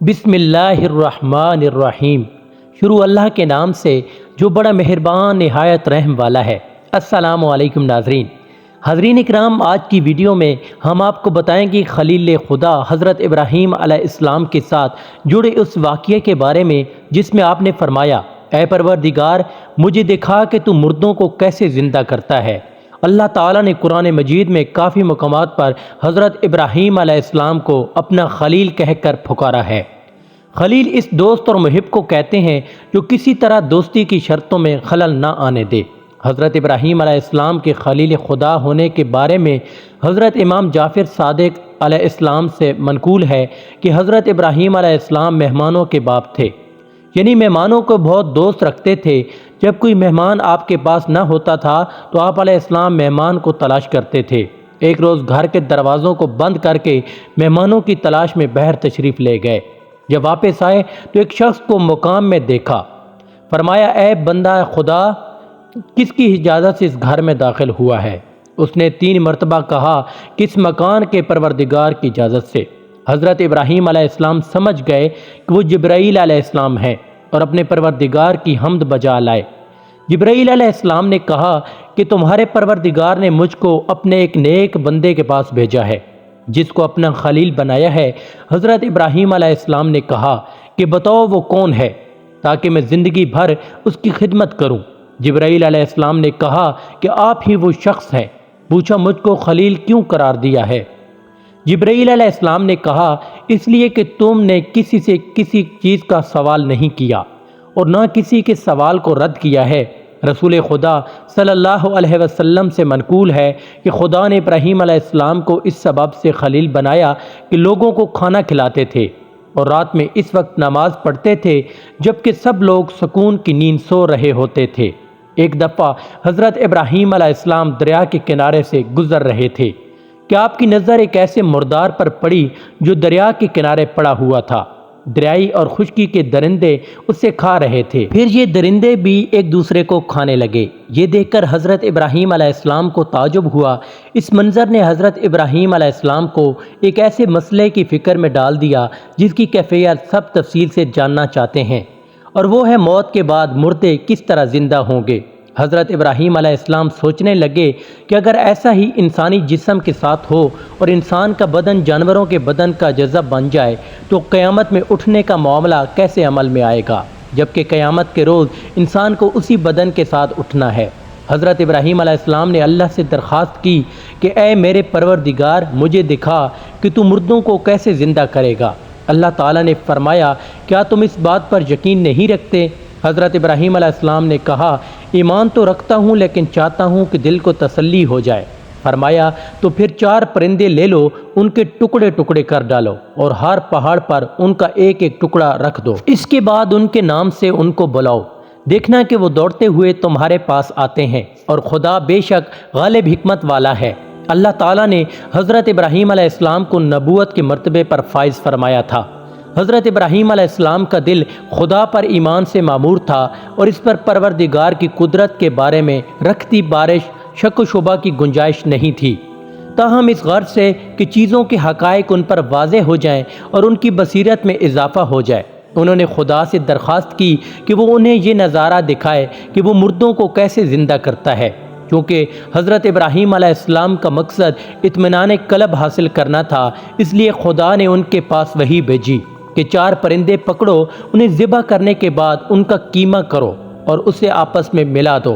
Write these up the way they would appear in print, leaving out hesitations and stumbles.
بسم اللہ الرحمن الرحیم۔ شروع اللہ کے نام سے جو بڑا مہربان نہایت رحم والا ہے۔ السلام علیکم حاضرین اکرام، آج کی ویڈیو میں ہم آپ کو بتائیں گے خلیل خدا حضرت ابراہیم علیہ السلام کے ساتھ جڑے اس واقعے کے بارے میں جس میں آپ نے فرمایا، اے پروردگار مجھے دکھا کہ تو مردوں کو کیسے زندہ کرتا ہے۔ اللہ تعالیٰ نے قرآن مجید میں کافی مقامات پر حضرت ابراہیم علیہ السلام کو اپنا خلیل کہہ کر پکارا ہے۔ خلیل اس دوست اور محب کو کہتے ہیں جو کسی طرح دوستی کی شرطوں میں خلل نہ آنے دے۔ حضرت ابراہیم علیہ السلام کے خلیل خدا ہونے کے بارے میں حضرت امام جعفر صادق علیہ السلام سے منقول ہے کہ حضرت ابراہیم علیہ السلام مہمانوں کے باپ تھے، یعنی مہمانوں کو بہت دوست رکھتے تھے۔ جب کوئی مہمان آپ کے پاس نہ ہوتا تھا تو آپ علیہ السلام مہمان کو تلاش کرتے تھے۔ ایک روز گھر کے دروازوں کو بند کر کے مہمانوں کی تلاش میں باہر تشریف لے گئے۔ جب واپس آئے تو ایک شخص کو مقام میں دیکھا۔ فرمایا، اے بندہ خدا، کس کی اجازت سے اس گھر میں داخل ہوا ہے؟ اس نے 3 مرتبہ کہا کہ اس مکان کے پروردگار کی اجازت سے۔ حضرت ابراہیم علیہ السلام سمجھ گئے کہ وہ جبرائیل علیہ السلام ہیں اور اپنے پروردگار کی حمد بجا لائے۔ جبرائیل علیہ السلام نے کہا کہ تمہارے پروردگار نے مجھ کو اپنے ایک نیک بندے کے پاس بھیجا ہے جس کو اپنا خلیل بنایا ہے۔ حضرت ابراہیم علیہ السلام نے کہا کہ بتاؤ وہ کون ہے تاکہ میں زندگی بھر اس کی خدمت کروں۔ جبرائیل علیہ السلام نے کہا کہ آپ ہی وہ شخص ہیں۔ پوچھا، مجھ کو خلیل کیوں قرار دیا ہے؟ جبرائیل علیہ السلام نے کہا، اس لیے کہ تم نے کسی سے کسی چیز کا سوال نہیں کیا اور نہ کسی کے سوال کو رد کیا ہے۔ رسول خدا صلی اللہ علیہ وسلم سے منقول ہے کہ خدا نے ابراہیم علیہ السلام کو اس سبب سے خلیل بنایا کہ لوگوں کو کھانا کھلاتے تھے اور رات میں اس وقت نماز پڑھتے تھے جبکہ سب لوگ سکون کی نیند سو رہے ہوتے تھے۔ ایک دفعہ حضرت ابراہیم علیہ السلام دریا کے کنارے سے گزر رہے تھے کہ آپ کی نظر ایک ایسے مردار پر پڑی جو دریا کے کنارے پڑا ہوا تھا۔ دریائی اور خشکی کے درندے اسے کھا رہے تھے، پھر یہ درندے بھی ایک دوسرے کو کھانے لگے۔ یہ دیکھ کر حضرت ابراہیم علیہ السلام کو تعجب ہوا۔ اس منظر نے حضرت ابراہیم علیہ السلام کو ایک ایسے مسئلے کی فکر میں ڈال دیا جس کی کیفیت سب تفصیل سے جاننا چاہتے ہیں، اور وہ ہے موت کے بعد مردے کس طرح زندہ ہوں گے۔ حضرت ابراہیم علیہ السلام سوچنے لگے کہ اگر ایسا ہی انسانی جسم کے ساتھ ہو اور انسان کا بدن جانوروں کے بدن کا جزو بن جائے تو قیامت میں اٹھنے کا معاملہ کیسے عمل میں آئے گا، جبکہ قیامت کے روز انسان کو اسی بدن کے ساتھ اٹھنا ہے۔ حضرت ابراہیم علیہ السلام نے اللہ سے درخواست کی کہ اے میرے پروردگار مجھے دکھا کہ تو مردوں کو کیسے زندہ کرے گا۔ اللہ تعالیٰ نے فرمایا، کیا تم اس بات پر یقین نہیں رکھتے؟ حضرت ابراہیم علیہ السلام نے کہا، ایمان تو رکھتا ہوں لیکن چاہتا ہوں کہ دل کو تسلی ہو جائے۔ فرمایا، تو پھر 4 پرندے لے لو، ان کے ٹکڑے ٹکڑے کر ڈالو اور ہر پہاڑ پر ان کا ایک ایک ٹکڑا رکھ دو۔ اس کے بعد ان کے نام سے ان کو بلاؤ، دیکھنا کہ وہ دوڑتے ہوئے تمہارے پاس آتے ہیں، اور خدا بے شک غالب حکمت والا ہے۔ اللہ تعالیٰ نے حضرت ابراہیم علیہ السلام کو نبوت کے مرتبے پر فائز فرمایا تھا۔ حضرت ابراہیم علیہ السلام کا دل خدا پر ایمان سے معمور تھا اور اس پر پروردگار کی قدرت کے بارے میں رکھتی بارش شک و شبہ کی گنجائش نہیں تھی، تاہم اس غرض سے کہ چیزوں کے حقائق ان پر واضح ہو جائیں اور ان کی بصیرت میں اضافہ ہو جائے، انہوں نے خدا سے درخواست کی کہ وہ انہیں یہ نظارہ دکھائے کہ وہ مردوں کو کیسے زندہ کرتا ہے۔ کیونکہ حضرت ابراہیم علیہ السلام کا مقصد اطمینان قلب حاصل کرنا تھا، اس لیے خدا نے ان کے پاس وحی بھیجی کہ 4 پرندے پکڑو، انہیں ذبح کرنے کے بعد ان کا قیمہ کرو اور اسے آپس میں ملا دو،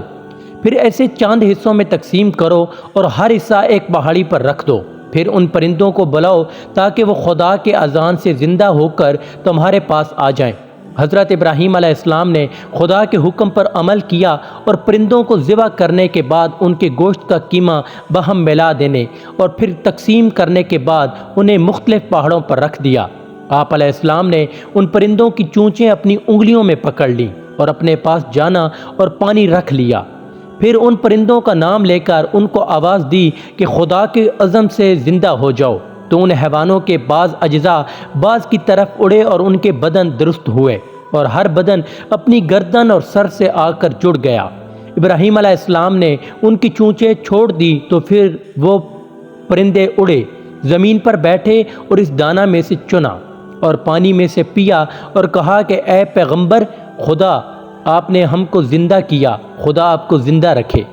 پھر ایسے چاند حصوں میں تقسیم کرو اور ہر حصہ ایک پہاڑی پر رکھ دو۔ پھر ان پرندوں کو بلاؤ تاکہ وہ خدا کے اذان سے زندہ ہو کر تمہارے پاس آ جائیں۔ حضرت ابراہیم علیہ السلام نے خدا کے حکم پر عمل کیا اور پرندوں کو ذبح کرنے کے بعد ان کے گوشت کا قیمہ باہم ملا دینے اور پھر تقسیم کرنے کے بعد انہیں مختلف پہاڑوں پر رکھ دیا۔ آپ علیہ السلام نے ان پرندوں کی چونچیں اپنی انگلیوں میں پکڑ لیں اور اپنے پاس جانا اور پانی رکھ لیا۔ پھر ان پرندوں کا نام لے کر ان کو آواز دی کہ خدا کے عزم سے زندہ ہو جاؤ، تو ان حیوانوں کے بعض اجزاء بعض کی طرف اڑے اور ان کے بدن درست ہوئے اور ہر بدن اپنی گردن اور سر سے آ کر جڑ گیا۔ ابراہیم علیہ السلام نے ان کی چونچیں چھوڑ دی تو پھر وہ پرندے اڑے، زمین پر بیٹھے اور اس دانہ میں سے چنا۔ اور پانی میں سے پیا اور کہا کہ اے پیغمبر خدا، آپ نے ہم کو زندہ کیا، خدا آپ کو زندہ رکھے۔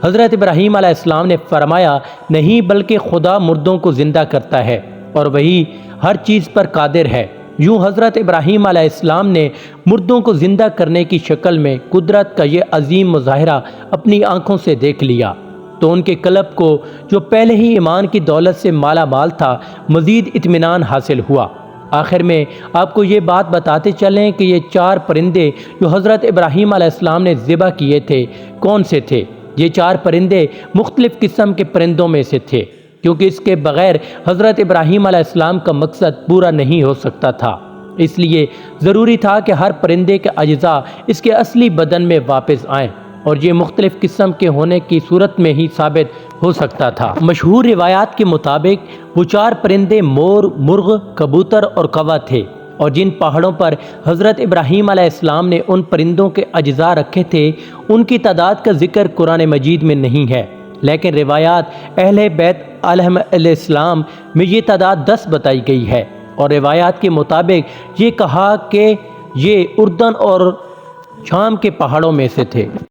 حضرت ابراہیم علیہ السلام نے فرمایا نہیں، بلکہ خدا مردوں کو زندہ کرتا ہے اور وہی ہر چیز پر قادر ہے۔ یوں حضرت ابراہیم علیہ السلام نے مردوں کو زندہ کرنے کی شکل میں قدرت کا یہ عظیم مظاہرہ اپنی آنکھوں سے دیکھ لیا تو ان کے قلب کو، جو پہلے ہی ایمان کی دولت سے مالا مال تھا، مزید اطمینان حاصل ہوا۔ آخر میں آپ کو یہ بات بتاتے چلیں کہ یہ 4 پرندے جو حضرت ابراہیم علیہ السلام نے ذبح کیے تھے کون سے تھے؟ یہ 4 پرندے مختلف قسم کے پرندوں میں سے تھے، کیونکہ اس کے بغیر حضرت ابراہیم علیہ السلام کا مقصد پورا نہیں ہو سکتا تھا۔ اس لیے ضروری تھا کہ ہر پرندے کے اجزاء اس کے اصلی بدن میں واپس آئیں، اور یہ مختلف قسم کے ہونے کی صورت میں ہی ثابت ہو سکتا تھا۔ مشہور روایات کے مطابق وہ 4 پرندے مور، مرغ، کبوتر اور کوا تھے، اور جن پہاڑوں پر حضرت ابراہیم علیہ السلام نے ان پرندوں کے اجزاء رکھے تھے ان کی تعداد کا ذکر قرآن مجید میں نہیں ہے، لیکن روایات اہل بیت علیہ السلام میں یہ تعداد 10 بتائی گئی ہے، اور روایات کے مطابق یہ کہا کہ یہ اردن اور شام کے پہاڑوں میں سے تھے۔